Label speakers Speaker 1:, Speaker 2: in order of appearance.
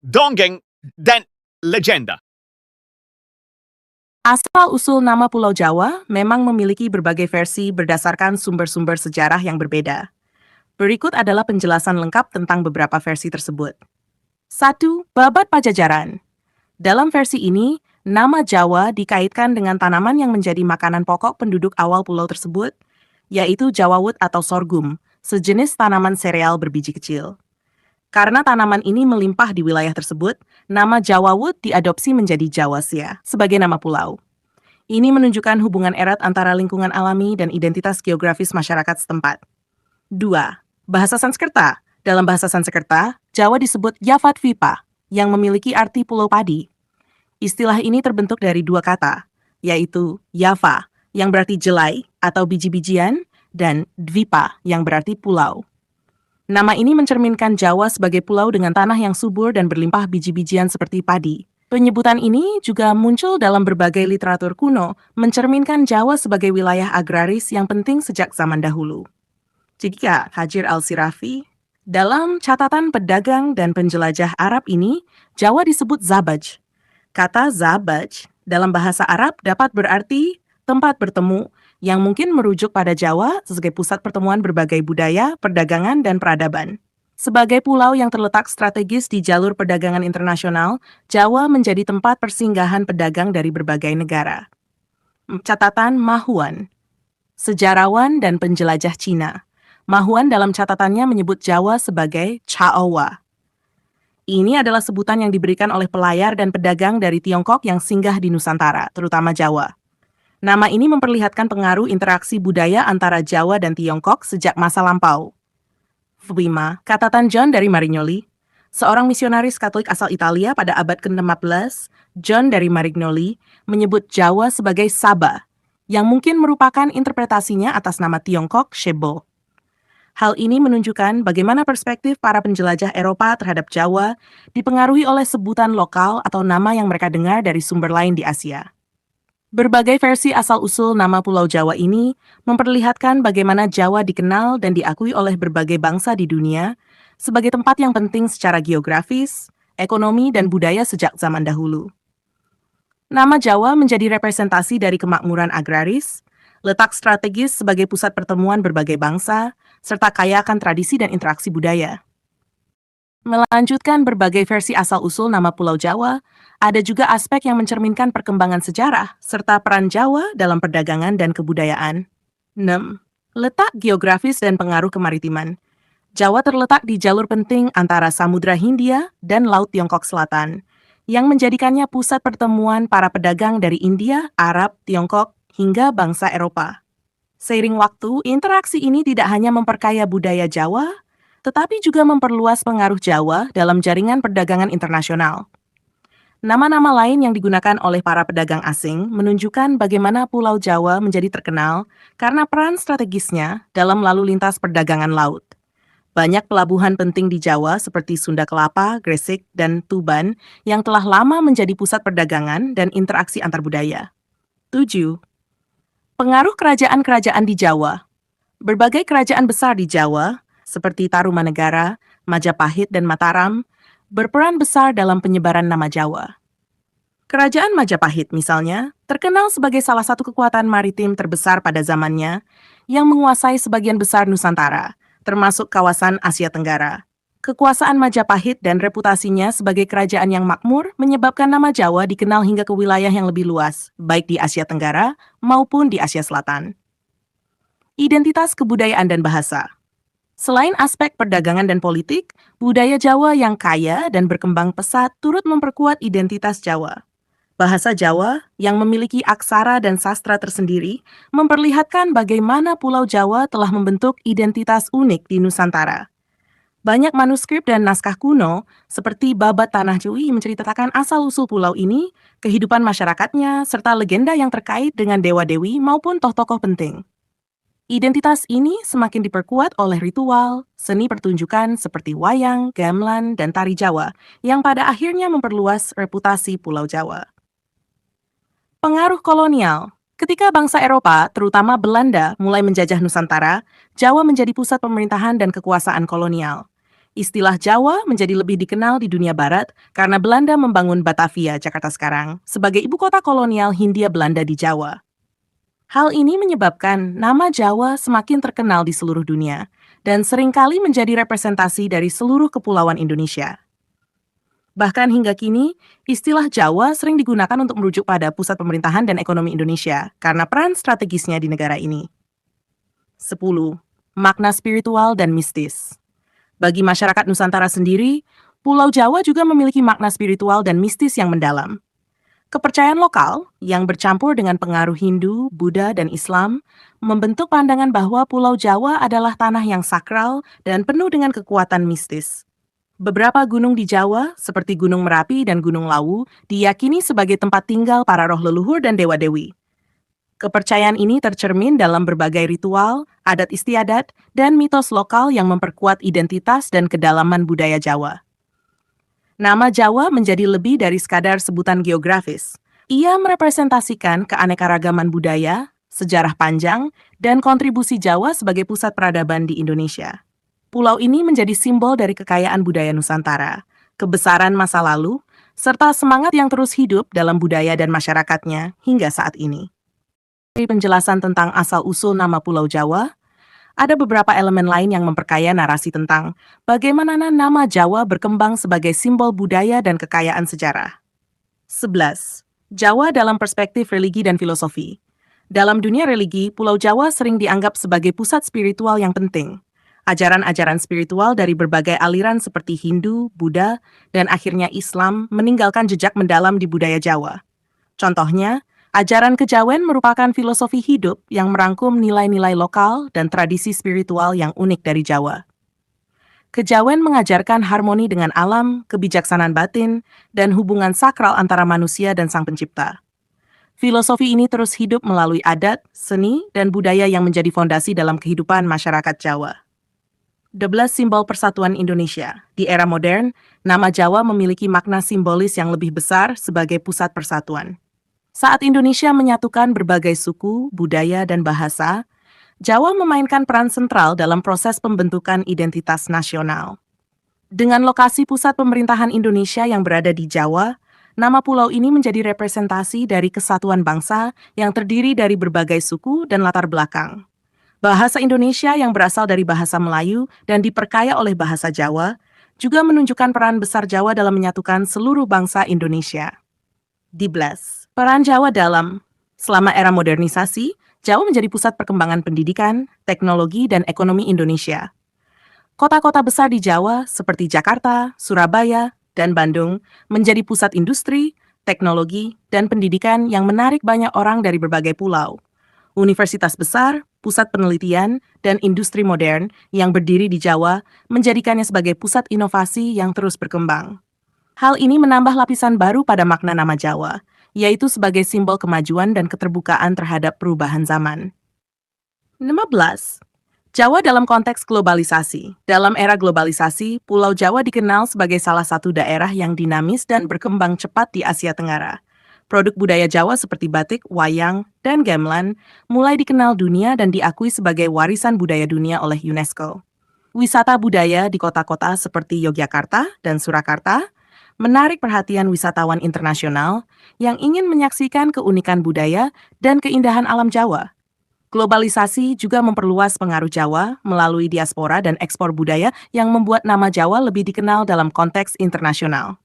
Speaker 1: dongeng, dan legenda.
Speaker 2: Asal-usul nama Pulau Jawa memang memiliki berbagai versi berdasarkan sumber-sumber sejarah yang berbeda. Berikut adalah penjelasan lengkap tentang beberapa versi tersebut. 1. Babat Pajajaran. Dalam versi ini, nama Jawa dikaitkan dengan tanaman yang menjadi makanan pokok penduduk awal pulau tersebut, yaitu jawawut atau sorghum, sejenis tanaman sereal berbiji kecil. Karena tanaman ini melimpah di wilayah tersebut, nama Jawawut diadopsi menjadi Jawasia sebagai nama pulau. Ini menunjukkan hubungan erat antara lingkungan alami dan identitas geografis masyarakat setempat. 2. Bahasa Sanskerta. Dalam bahasa Sanskerta, Jawa disebut Yavatvipa, yang memiliki arti pulau padi. Istilah ini terbentuk dari dua kata, yaitu Yava, yang berarti jelai atau biji-bijian, dan Dvipa, yang berarti pulau. Nama ini mencerminkan Jawa sebagai pulau dengan tanah yang subur dan berlimpah biji-bijian seperti padi. Penyebutan ini juga muncul dalam berbagai literatur kuno, mencerminkan Jawa sebagai wilayah agraris yang penting sejak zaman dahulu. Jika Hajir Al-Sirafi, dalam catatan pedagang dan penjelajah Arab ini, Jawa disebut Zabaj. Kata Zabaj dalam bahasa Arab dapat berarti tempat bertemu, yang mungkin merujuk pada Jawa sebagai pusat pertemuan berbagai budaya, perdagangan, dan peradaban. Sebagai pulau yang terletak strategis di jalur perdagangan internasional, Jawa menjadi tempat persinggahan pedagang dari berbagai negara. Catatan Mahuan. Sejarawan dan penjelajah Cina. Mahuan dalam catatannya menyebut Jawa sebagai Chaowa. Ini adalah sebutan yang diberikan oleh pelayar dan pedagang dari Tiongkok yang singgah di Nusantara, terutama Jawa. Nama ini memperlihatkan pengaruh interaksi budaya antara Jawa dan Tiongkok sejak masa lampau. 5. Catatan John dari Marignoli. Seorang misionaris Katolik asal Italia pada abad ke-16, John dari Marignoli, menyebut Jawa sebagai Saba, yang mungkin merupakan interpretasinya atas nama Tiongkok Shebo. Hal ini menunjukkan bagaimana perspektif para penjelajah Eropa terhadap Jawa dipengaruhi oleh sebutan lokal atau nama yang mereka dengar dari sumber lain di Asia. Berbagai versi asal-usul nama Pulau Jawa ini memperlihatkan bagaimana Jawa dikenal dan diakui oleh berbagai bangsa di dunia sebagai tempat yang penting secara geografis, ekonomi, dan budaya sejak zaman dahulu. Nama Jawa menjadi representasi dari kemakmuran agraris, letak strategis sebagai pusat pertemuan berbagai bangsa, serta kaya akan tradisi dan interaksi budaya. Melanjutkan berbagai versi asal-usul nama Pulau Jawa, ada juga aspek yang mencerminkan perkembangan sejarah serta peran Jawa dalam perdagangan dan kebudayaan. 6. Letak geografis dan pengaruh kemaritiman. Jawa terletak di jalur penting antara Samudra Hindia dan Laut Tiongkok Selatan, yang menjadikannya pusat pertemuan para pedagang dari India, Arab, Tiongkok, hingga bangsa Eropa. Seiring waktu, interaksi ini tidak hanya memperkaya budaya Jawa, tetapi juga memperluas pengaruh Jawa dalam jaringan perdagangan internasional. Nama-nama lain yang digunakan oleh para pedagang asing menunjukkan bagaimana Pulau Jawa menjadi terkenal karena peran strategisnya dalam lalu lintas perdagangan laut. Banyak pelabuhan penting di Jawa seperti Sunda Kelapa, Gresik, dan Tuban yang telah lama menjadi pusat perdagangan dan interaksi antar budaya. 7. Pengaruh kerajaan-kerajaan di Jawa. Berbagai kerajaan besar di Jawa, seperti Tarumanegara, Majapahit, dan Mataram, berperan besar dalam penyebaran nama Jawa. Kerajaan Majapahit, misalnya, terkenal sebagai salah satu kekuatan maritim terbesar pada zamannya yang menguasai sebagian besar Nusantara, termasuk kawasan Asia Tenggara. Kekuasaan Majapahit dan reputasinya sebagai kerajaan yang makmur menyebabkan nama Jawa dikenal hingga ke wilayah yang lebih luas, baik di Asia Tenggara maupun di Asia Selatan. Identitas kebudayaan dan bahasa. Selain aspek perdagangan dan politik, budaya Jawa yang kaya dan berkembang pesat turut memperkuat identitas Jawa. Bahasa Jawa yang memiliki aksara dan sastra tersendiri memperlihatkan bagaimana Pulau Jawa telah membentuk identitas unik di Nusantara. Banyak manuskrip dan naskah kuno, seperti Babat Tanah Jui menceritakan asal-usul pulau ini, kehidupan masyarakatnya, serta legenda yang terkait dengan dewa-dewi maupun tokoh-tokoh penting. Identitas ini semakin diperkuat oleh ritual, seni pertunjukan seperti wayang, gamelan, dan tari Jawa, yang pada akhirnya memperluas reputasi Pulau Jawa. Pengaruh kolonial. Ketika bangsa Eropa, terutama Belanda, mulai menjajah Nusantara, Jawa menjadi pusat pemerintahan dan kekuasaan kolonial. Istilah Jawa menjadi lebih dikenal di dunia barat karena Belanda membangun Batavia, Jakarta sekarang, sebagai ibu kota kolonial Hindia Belanda di Jawa. Hal ini menyebabkan nama Jawa semakin terkenal di seluruh dunia dan seringkali menjadi representasi dari seluruh kepulauan Indonesia. Bahkan hingga kini, istilah Jawa sering digunakan untuk merujuk pada pusat pemerintahan dan ekonomi Indonesia karena peran strategisnya di negara ini. 10. Makna spiritual dan mistis. Bagi masyarakat Nusantara sendiri, Pulau Jawa juga memiliki makna spiritual dan mistis yang mendalam. Kepercayaan lokal yang bercampur dengan pengaruh Hindu, Buddha, dan Islam membentuk pandangan bahwa Pulau Jawa adalah tanah yang sakral dan penuh dengan kekuatan mistis. Beberapa gunung di Jawa, seperti Gunung Merapi dan Gunung Lawu, diyakini sebagai tempat tinggal para roh leluhur dan dewa-dewi. Kepercayaan ini tercermin dalam berbagai ritual, adat istiadat, dan mitos lokal yang memperkuat identitas dan kedalaman budaya Jawa. Nama Jawa menjadi lebih dari sekadar sebutan geografis. Ia merepresentasikan keanekaragaman budaya, sejarah panjang, dan kontribusi Jawa sebagai pusat peradaban di Indonesia. Pulau ini menjadi simbol dari kekayaan budaya Nusantara, kebesaran masa lalu, serta semangat yang terus hidup dalam budaya dan masyarakatnya hingga saat ini. Dari penjelasan tentang asal-usul nama Pulau Jawa, ada beberapa elemen lain yang memperkaya narasi tentang bagaimana nama Jawa berkembang sebagai simbol budaya dan kekayaan sejarah. 11. Jawa dalam perspektif religi dan filosofi. Dalam dunia religi, Pulau Jawa sering dianggap sebagai pusat spiritual yang penting. Ajaran-ajaran spiritual dari berbagai aliran seperti Hindu, Buddha, dan akhirnya Islam meninggalkan jejak mendalam di budaya Jawa. Contohnya, ajaran kejawen merupakan filosofi hidup yang merangkum nilai-nilai lokal dan tradisi spiritual yang unik dari Jawa. Kejawen mengajarkan harmoni dengan alam, kebijaksanaan batin, dan hubungan sakral antara manusia dan Sang Pencipta. Filosofi ini terus hidup melalui adat, seni, dan budaya yang menjadi fondasi dalam kehidupan masyarakat Jawa. 12 simbol persatuan Indonesia. Di era modern, nama Jawa memiliki makna simbolis yang lebih besar sebagai pusat persatuan. Saat Indonesia menyatukan berbagai suku, budaya, dan bahasa, Jawa memainkan peran sentral dalam proses pembentukan identitas nasional. Dengan lokasi pusat pemerintahan Indonesia yang berada di Jawa, nama pulau ini menjadi representasi dari kesatuan bangsa yang terdiri dari berbagai suku dan latar belakang. Bahasa Indonesia yang berasal dari bahasa Melayu dan diperkaya oleh bahasa Jawa juga menunjukkan peran besar Jawa dalam menyatukan seluruh bangsa Indonesia. 12. Peran Jawa dalam selama era modernisasi, Jawa menjadi pusat perkembangan pendidikan, teknologi, dan ekonomi Indonesia. Kota-kota besar di Jawa seperti Jakarta, Surabaya, dan Bandung menjadi pusat industri, teknologi, dan pendidikan yang menarik banyak orang dari berbagai pulau. Universitas besar, pusat penelitian, dan industri modern yang berdiri di Jawa menjadikannya sebagai pusat inovasi yang terus berkembang. Hal ini menambah lapisan baru pada makna nama Jawa, yaitu sebagai simbol kemajuan dan keterbukaan terhadap perubahan zaman. 15. Jawa dalam konteks globalisasi. Dalam era globalisasi, Pulau Jawa dikenal sebagai salah satu daerah yang dinamis dan berkembang cepat di Asia Tenggara. Produk budaya Jawa seperti batik, wayang, dan gamelan mulai dikenal dunia dan diakui sebagai warisan budaya dunia oleh UNESCO. Wisata budaya di kota-kota seperti Yogyakarta dan Surakarta menarik perhatian wisatawan internasional yang ingin menyaksikan keunikan budaya dan keindahan alam Jawa. Globalisasi juga memperluas pengaruh Jawa melalui diaspora dan ekspor budaya yang membuat nama Jawa lebih dikenal dalam konteks internasional.